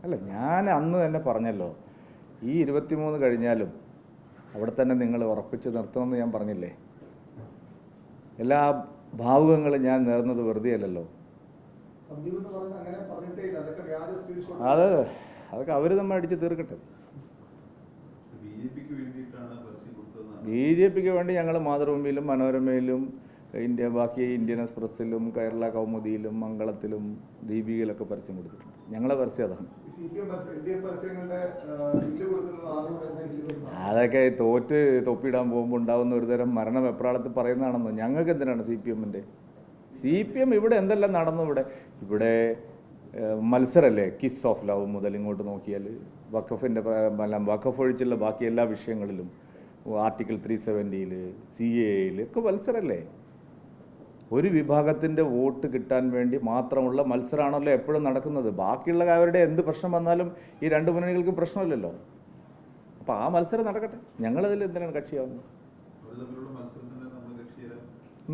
അല്ല, ഞാൻ അന്ന് തന്നെ പറഞ്ഞല്ലോ, ഈ 23 കഴിഞ്ഞാലും അവിടെ തന്നെ നിങ്ങൾ ഉറപ്പിച്ച് നിർത്തണമെന്ന് ഞാൻ പറഞ്ഞില്ലേ. എല്ലാ ഭാവുകങ്ങളും ഞാൻ നേർന്നത് വെറുതെ അല്ലല്ലോ. അതൊക്കെ അവർ നമ്മൾ അടിച്ച് തീർക്കട്ടെ. ബി ജെ പിക്ക് വേണ്ടി ഞങ്ങൾ മാതൃഭൂമിയിലും മനോരമയിലും ബാക്കി ഇന്ത്യൻ എക്സ്പ്രസ്സിലും കേരള കൗമുദിയിലും മംഗളത്തിലും ദീപികയിലൊക്കെ പരസ്യം കൊടുത്തിട്ടുണ്ട്. ഞങ്ങളെ പരസ്യം അതാണ്. അതൊക്കെ തോറ്റ് തൊപ്പിയിടാൻ പോകുമ്പോൾ ഉണ്ടാകുന്ന ഒരു തരം മരണ വെപ്രാളത്തിൽ പറയുന്നതാണെന്ന്. ഞങ്ങൾക്ക് എന്തിനാണ് CPM ഇവിടെ എന്തെല്ലാം നടന്നു? ഇവിടെ മത്സരമല്ലേ, കിസ് ഓഫ് ലവ് മുതൽ ഇങ്ങോട്ട് നോക്കിയാൽ വഖഫ് ഒഴിച്ചുള്ള ബാക്കി എല്ലാ വിഷയങ്ങളിലും ആർട്ടിക്കിൾ 370 CAA ഒക്കെ മത്സരമല്ലേ. ഒരു വിഭാഗത്തിൻ്റെ വോട്ട് കിട്ടാൻ വേണ്ടി മാത്രമുള്ള മത്സരമാണല്ലോ എപ്പോഴും നടക്കുന്നത്. ബാക്കിയുള്ള അവരുടെ എന്ത് പ്രശ്നം വന്നാലും ഈ രണ്ട് മുന്നണികൾക്കും പ്രശ്നമില്ലല്ലോ. അപ്പോൾ ആ മത്സരം നടക്കട്ടെ. ഞങ്ങളതിൽ എന്തിനാണ് കക്ഷിയാവുന്നത്?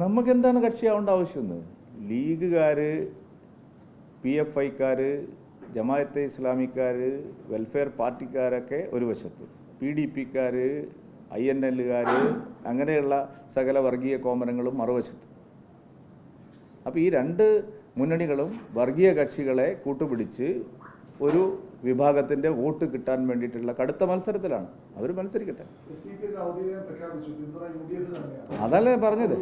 നമുക്കെന്താണ് കക്ഷിയാവേണ്ട ആവശ്യമെന്ന്? ലീഗുകാർ, PFIക്കാർ, ജമാഅത്തെ ഇസ്ലാമിക്കാർ, വെൽഫെയർ പാർട്ടിക്കാരൊക്കെ ഒരു വശത്ത്, PDPക്കാർ, INLകാർ, അങ്ങനെയുള്ള സകല വർഗീയ കോമരങ്ങളും മറുവശത്ത്. അപ്പോൾ ഈ രണ്ട് മുന്നണികളും വർഗീയ കക്ഷികളെ കൂട്ടുപിടിച്ച് ഒരു വിഭാഗത്തിൻ്റെ വോട്ട് കിട്ടാൻ വേണ്ടിയിട്ടുള്ള കടുത്ത മത്സരത്തിലാണ്. അവർ മത്സരിക്കട്ടെ. അതല്ലേ പറഞ്ഞത്.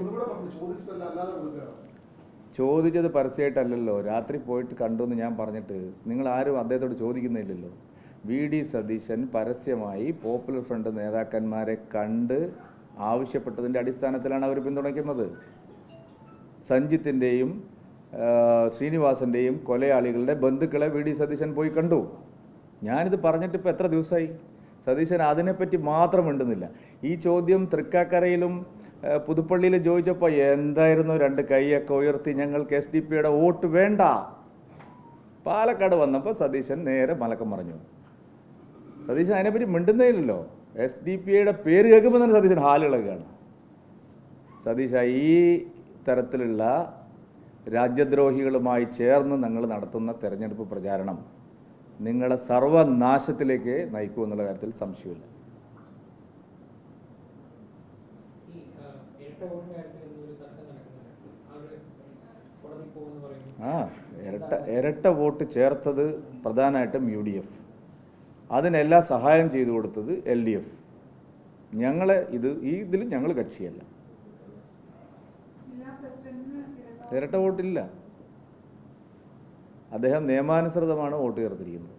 ചോദിച്ചത് പരസ്യമായിട്ടല്ലല്ലോ, രാത്രി പോയിട്ട് കണ്ടു എന്ന് ഞാൻ പറഞ്ഞിട്ട് നിങ്ങൾ ആരും അദ്ദേഹത്തോട് ചോദിക്കുന്നില്ലല്ലോ. VD സതീശൻ പരസ്യമായി പോപ്പുലർ ഫ്രണ്ട് നേതാക്കന്മാരെ കണ്ട് ആവശ്യപ്പെട്ടതിൻ്റെ അടിസ്ഥാനത്തിലാണ് അവർ പിന്തുണയ്ക്കുന്നത്. സഞ്ജിത്തിൻ്റെയും ശ്രീനിവാസൻ്റെയും കൊലയാളികളുടെ ബന്ധുക്കളെ VD സതീശൻ പോയി കണ്ടു. ഞാനിത് പറഞ്ഞിട്ട് ഇപ്പോൾ എത്ര ദിവസമായി? സതീശൻ അതിനെപ്പറ്റി മാത്രം മിണ്ടുന്നില്ല. ഈ ചോദ്യം തൃക്കാക്കരയിലും പുതുപ്പള്ളിയിലും ചോദിച്ചപ്പോൾ എന്തായിരുന്നു, രണ്ട് കൈയൊക്കെ ഉയർത്തി ഞങ്ങൾക്ക് SDP വോട്ട് വേണ്ട. പാലക്കാട് വന്നപ്പോൾ സതീശൻ നേരെ മലക്കം പറഞ്ഞു. സതീശൻ അതിനെപ്പറ്റി മിണ്ടുന്നേയില്ലല്ലോ. SDP പേര് കേൾക്കുമ്പോൾ തന്നെ സതീശൻ ഹാലിളകുകയാണ്. സതീശ, ഈ തരത്തിലുള്ള രാജ്യദ്രോഹികളുമായി ചേർന്ന് നിങ്ങൾ നടത്തുന്ന തെരഞ്ഞെടുപ്പ് പ്രചാരണം നിങ്ങളെ സർവനാശത്തിലേക്ക് നയിക്കുമെന്നുള്ള കാര്യത്തിൽ സംശയമില്ല. ഇരട്ട വോട്ട് ചേർത്തത് പ്രധാനമായിട്ടും UDF, അതിനെല്ലാം സഹായം ചെയ്തു കൊടുത്തത് LDF. ഇതിൽ ഞങ്ങൾ കക്ഷിയല്ല. ഇരട്ട വോട്ടില്ല. അദ്ദേഹം നിയമാനുസൃതമാണ് വോട്ട് ചേർത്തിരിക്കുന്നത്.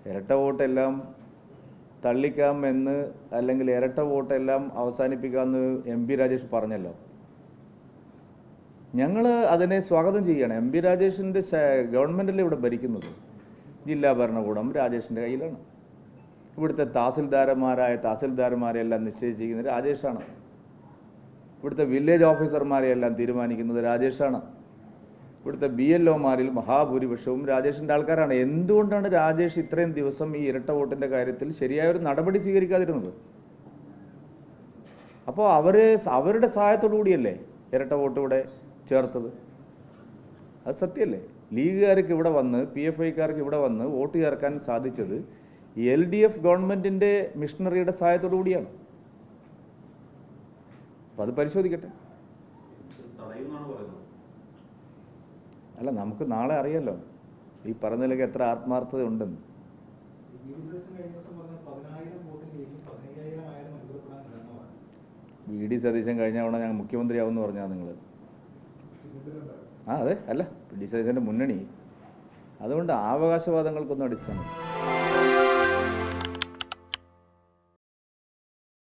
ഇരട്ട വോട്ടെല്ലാം തള്ളിക്കാം എന്ന്, അല്ലെങ്കിൽ ഇരട്ട വോട്ടെല്ലാം അവസാനിപ്പിക്കാമെന്ന് MP രാജേഷ് പറഞ്ഞല്ലോ. ഞങ്ങൾ അതിനെ സ്വാഗതം ചെയ്യുകയാണ്. MP രാജേഷിൻ്റെ ഗവൺമെൻറ്റല്ലേ ഇവിടെ ഭരിക്കുന്നത്. ജില്ലാ ഭരണകൂടം രാജേഷിൻ്റെ കയ്യിലാണ്. ഇവിടുത്തെ തഹസിൽദാർമാരെല്ലാം നിശ്ചയിച്ചിരിക്കുന്നത് രാജേഷാണ്. ഇവിടുത്തെ വില്ലേജ് ഓഫീസർമാരെയെല്ലാം തീരുമാനിക്കുന്നത് രാജേഷാണ്. ഇവിടുത്തെ BLOമാരിൽ മഹാഭൂരിപക്ഷവും രാജേഷിൻ്റെ ആൾക്കാരാണ്. എന്തുകൊണ്ടാണ് രാജേഷ് ഇത്രയും ദിവസം ഈ ഇരട്ട വോട്ടിൻ്റെ കാര്യത്തിൽ ശരിയായൊരു നടപടി സ്വീകരിക്കാതിരുന്നത്? അപ്പോൾ അവരുടെ സഹായത്തോടു കൂടിയല്ലേ ഇരട്ട വോട്ട് ഇവിടെ ചേർത്തത്. അത് സത്യമല്ലേ. ലീഗുകാർക്ക് ഇവിടെ വന്ന്, PFIക്കാർക്ക് ഇവിടെ വന്ന് വോട്ട് ചേർക്കാൻ സാധിച്ചത് LDF ഗവൺമെൻറ്റിൻ്റെ മിഷണറിയുടെ സഹായത്തോടു കൂടിയാണ്. അപ്പോൾ അത് പരിശോധിക്കട്ടെ. അല്ല, നമുക്ക് നാളെ അറിയാമല്ലോ ഈ പറഞ്ഞതിലൊക്കെ എത്ര ആത്മാർത്ഥത ഉണ്ടെന്ന്. VD സതീശൻ കഴിഞ്ഞ തവണ ഞങ്ങൾ മുഖ്യമന്ത്രിയാവുമെന്ന് പറഞ്ഞാൽ നിങ്ങൾ. അതെ, അല്ല, VD സതീശൻ്റെ മുന്നണി. അതുകൊണ്ട് അവകാശവാദങ്ങൾക്കൊന്നും അടിസ്ഥാനം.